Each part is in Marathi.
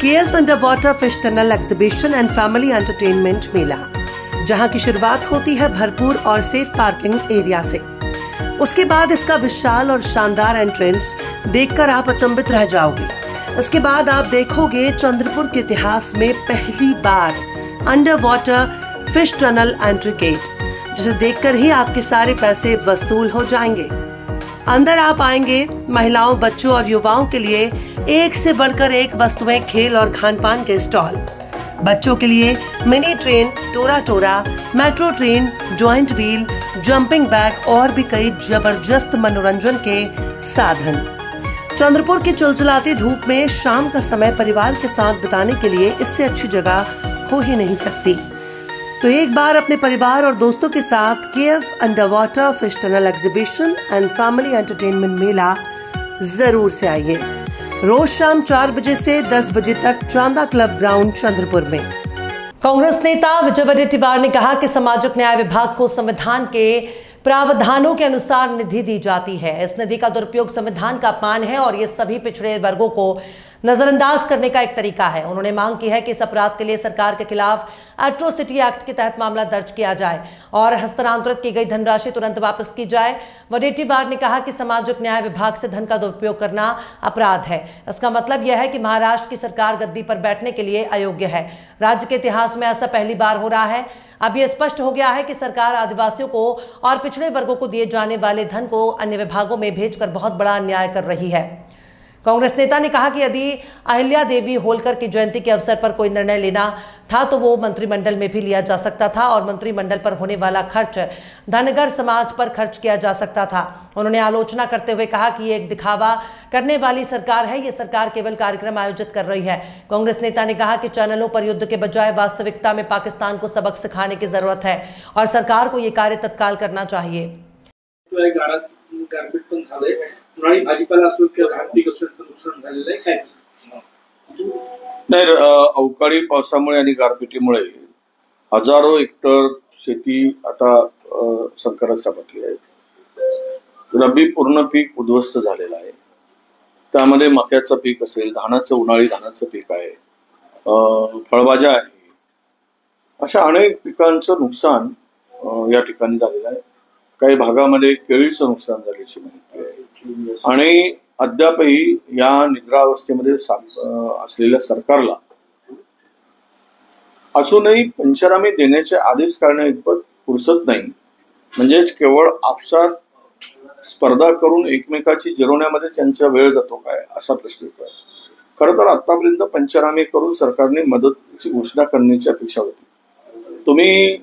KS underwater fish tunnel exhibition and family entertainment मेला, जहां की शुरुआत होती है भरपूर और सेफ पार्किंग एरिया से। उसके बाद इसका विशाल और शानदार एंट्रेंस देखकर आप अचंभित रह जाओगे। इसके बाद आप देखोगे चंद्रपुर के इतिहास में पहली बार underwater fish tunnel entry gate, जिसे देखकर ही आपके सारे पैसे वसूल हो जाएंगे। अंदर आप आएंगे, महिलाओं, बच्चों और युवाओं के लिए एक से बढ़कर एक वस्तुएं, खेल और खान पान के स्टॉल। बच्चों के लिए मिनी ट्रेन, टोरा टोरा, metro train, joint wheel, jumping bag और भी कई जबरदस्त मनोरंजन के साधन। चंद्रपुर की चिलचिलाती धूप में शाम का समय परिवार के साथ बिताने के लिए इससे अच्छी जगह हो ही नहीं सकती। तो एक बार अपने परिवार और दोस्तों के साथ KS underwater fish tunnel exhibition and family entertainment मेला जरूर से आइए। रोज शाम 4 बजे से 10 बजे तक चांदा क्लब ग्राउंड चंद्रपुर में। कांग्रेस नेता विजय वडेट्टीवार ने कहा कि सामाजिक न्याय विभाग को संविधान के प्रावधानों के अनुसार निधि दी जाती है। इस निधि का दुरुपयोग संविधान का अपमान है और ये सभी पिछड़े वर्गों को नजरअंदाज करने का एक तरीका है। उन्होंने मांग की है कि इस अपराध के लिए सरकार के खिलाफ एट्रोसिटी एक्ट के तहत मामला दर्ज किया जाए और हस्तांतरित की गई धनराशि तुरंत वापस की जाए। वडेट्टीवार ने कहा कि सामाजिक न्याय विभाग से धन का दुरुपयोग करना अपराध है। इसका मतलब यह है कि महाराष्ट्र की सरकार गद्दी पर बैठने के लिए अयोग्य है। राज्य के इतिहास में ऐसा पहली बार हो रहा है। अब यह स्पष्ट हो गया है कि सरकार आदिवासियों को और पिछड़े वर्गों को दिए जाने वाले धन को अन्य विभागों में भेजकर बहुत बड़ा अन्याय कर रही है। कांग्रेस नेता ने कहा कि यदि अहिल्या देवी होलकर की जयंती के अवसर पर कोई निर्णय लेना था तो वो मंत्रिमंडल में भी लिया जा सकता था और मंत्रिमंडल पर होने वाला खर्च धनगर समाज पर खर्च किया जा सकता था। उन्होंने आलोचना करते हुए कहा कि ये एक दिखावा करने वाली सरकार है, ये सरकार केवल कार्यक्रम आयोजित कर रही है। कांग्रेस नेता ने कहा कि चैनलों पर युद्ध के बजाय वास्तविकता में पाकिस्तान को सबक सिखाने की जरूरत है और सरकार को ये कार्य तत्काल करना चाहिए। भाजीपाला असो किंवा धान पीक असो नुकसान झालेलं आहे, काय नाही, अवकाळी पावसामुळे आणि गारपिटीमुळे हजारो हेक्टर शेती आता संकटात सापडली आहे। रब्बी पूर्ण पीक उद्ध्वस्त झालेलं आहे। त्यामध्ये मक्याचं पीक असेल, धानाचं, उन्हाळी धानाचं पीक आहे, फळभाज्या आहे, अशा अनेक पिकांचं नुकसान या ठिकाणी झालेलं आहे। काही भागामध्ये केळीचं नुकसान झाल्याची माहिती आहे आणि अद्यापही या निद्रावस्थेमध्ये असलेल्या सरकारला अजूनही पंचनामे देण्याचे आदेश काढण्याइतपत फुरसत नाही। म्हणजे केवळ आपसात स्पर्धा करून एकमेकाची जिरवण्यामध्ये त्यांचा वेळ जातो काय, असा प्रश्न येतो। खरं तर आतापर्यंत पंचनामे करून सरकारने मदतीची घोषणा करण्याची अपेक्षा होती। तुम्ही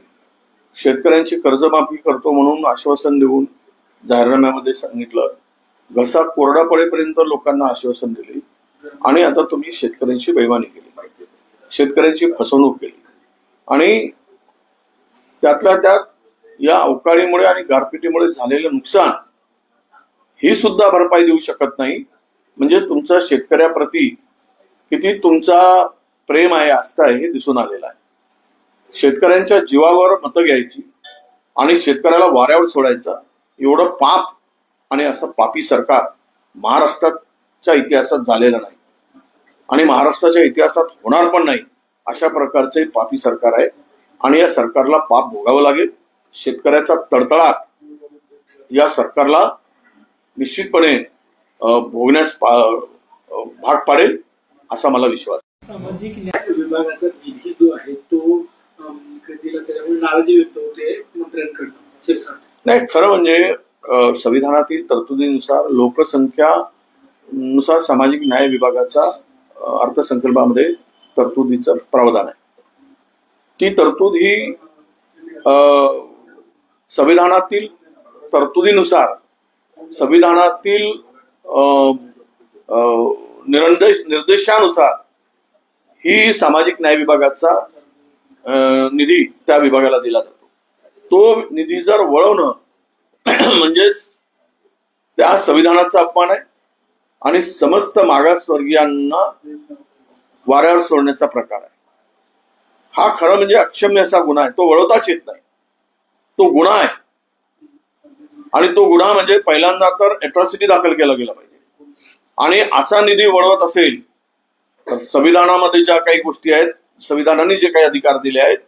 शेतकऱ्यांची कर्जमाफी करतो म्हणून आश्वासन देऊन जाहीरनाम्यामध्ये सांगितलं, घसा कोरडा पडेपर्यंत लोकांना आश्वासन दिले आणि आता तुम्ही शेतकऱ्यांची बेईमानी केली, शेतकऱ्यांची फसवणूक केली आणि त्यातल्या त्यात या अवकाळीमुळे आणि गारपिटीमुळे झालेलं नुकसान ही सुद्धा भरपाई देऊ शकत नाही। म्हणजे तुमचा शेतकऱ्याप्रती किती तुमचा प्रेम आहे, आस्था आहे, हे दिसून आलेलं आहे। शेतकऱ्यांच्या जीवावर मतं घ्यायची आणि शेतकऱ्याला वाऱ्यावर सोडायचा, एवढं पाप आणि असं पापी सरकार महाराष्ट्राच्या इतिहासात झालेलं नाही आणि महाराष्ट्राच्या इतिहासात होणार पण नाही। अशा प्रकारचे पापी सरकार आहे आणि या सरकारला पाप भोगावं लागेल। शेतकऱ्याचा तळतळाट या सरकारला निश्चितपणे भोगण्यास भाग पाडेल असा मला विश्वास। सामाजिक न्याय विभागाचा निधी जो आहे तो दिला, त्याच्यामुळे नाराजी व्यक्त होते मंत्र्यांकडून। नाही, खरं म्हणजे संविधानातील तरतुदीनुसार लोकसंख्या नुसार सामाजिक न्याय विभागाचा अर्थसंकल्पामध्ये तरतुदीचं प्रावधान आहे। ती तरतूद ही संविधानातील तरतुदीनुसार संविधानातील निर्देशानुसार ही सामाजिक न्याय विभागाचा निधी त्या विभागाला दिला जातो। तो निधी जर वळवणं म्हणजेच त्या संविधानाचा अपमान आहे आणि समस्त मागासवर्गीयांना वाऱ्यावर सोडण्याचा प्रकार आहे। हा खरं म्हणजे अक्षम्य असा गुन्हा आहे, तो वळवताच येत नाही, तो गुन्हा आहे आणि तो गुन्हा म्हणजे पहिल्यांदा तर एट्रॉसिटी दाखल केला गेला पाहिजे आणि असा निधी वळवत असेल तर संविधानामध्ये ज्या काही गोष्टी आहेत, संविधानाने जे काही अधिकार दिले आहेत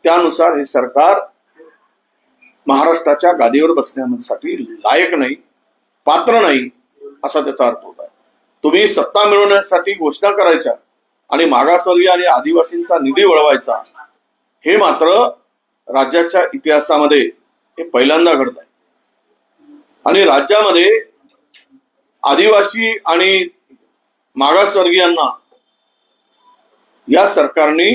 त्यानुसार हे सरकार महाराष्ट्राच्या गादीवर बसण्यासाठी लायक नाही, पात्र नाही असा त्याचा अर्थ होता. तुम्ही सत्ता मिळवण्यासाठी घोषणा करायच्या आणि मागासवर्गीय आणि आदिवासींचा निधी वळवायचा, हे मात्र राज्याच्या इतिहासामध्ये हे पहिल्यांदा घडत आहे. आणि राज्यामध्ये आदिवासी आणि मागासवर्गीयांना या सरकारने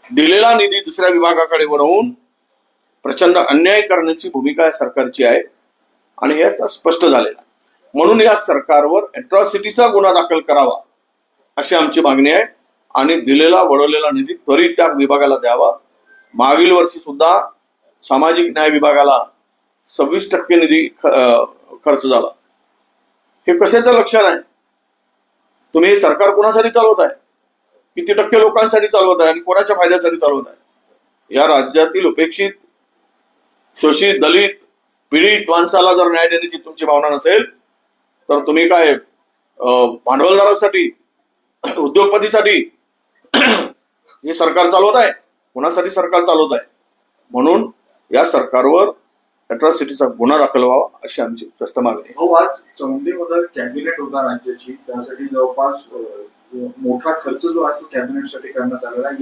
दिलेला निधी दुसऱ्या विभागाकडे वळवून प्रचंड अन्याय करण्याची भूमिका या सरकारची आहे आणि हे आता स्पष्ट झालेलं आहे. म्हणून या सरकारवर अॅट्रॉसिटीचा गुन्हा दाखल करावा अशी आमची मागणी आहे आणि दिलेला वळवलेला निधी त्वरित त्या विभागाला द्यावा. मागील वर्षी सुद्धा सामाजिक न्याय विभागाला 26% निधी खर्च झाला. हे कशाचं लक्षण आहे? तुम्ही हे सरकार कोणासाठी चालवत आहे? किती टक्के लोकांसाठी चालवत आहे आणि कोणाच्या फायद्यासाठी चालवत आहे? या राज्यातील उपेक्षित, शोषित, दलित, पीडित माणसाला जर न्याय देण्याची तुमची भावना नसेल तर तुम्ही काय भांडवलदारासाठी, उद्योगपतीसाठी हे सरकार चालवत आहे? कोणासाठी सरकार चालवत आहे? म्हणून या सरकारवर अॅट्रॉसिटीचा गुन्हा दाखल व्हावा अशी आमची स्पष्ट मागणी आहे. आज चौंडीमध्ये कॅबिनेट होता राज्याची, त्यासाठी जवळपास मोठा खर्च जो आहे तो कॅबिनेटसाठी करण्यात आलेला आहे.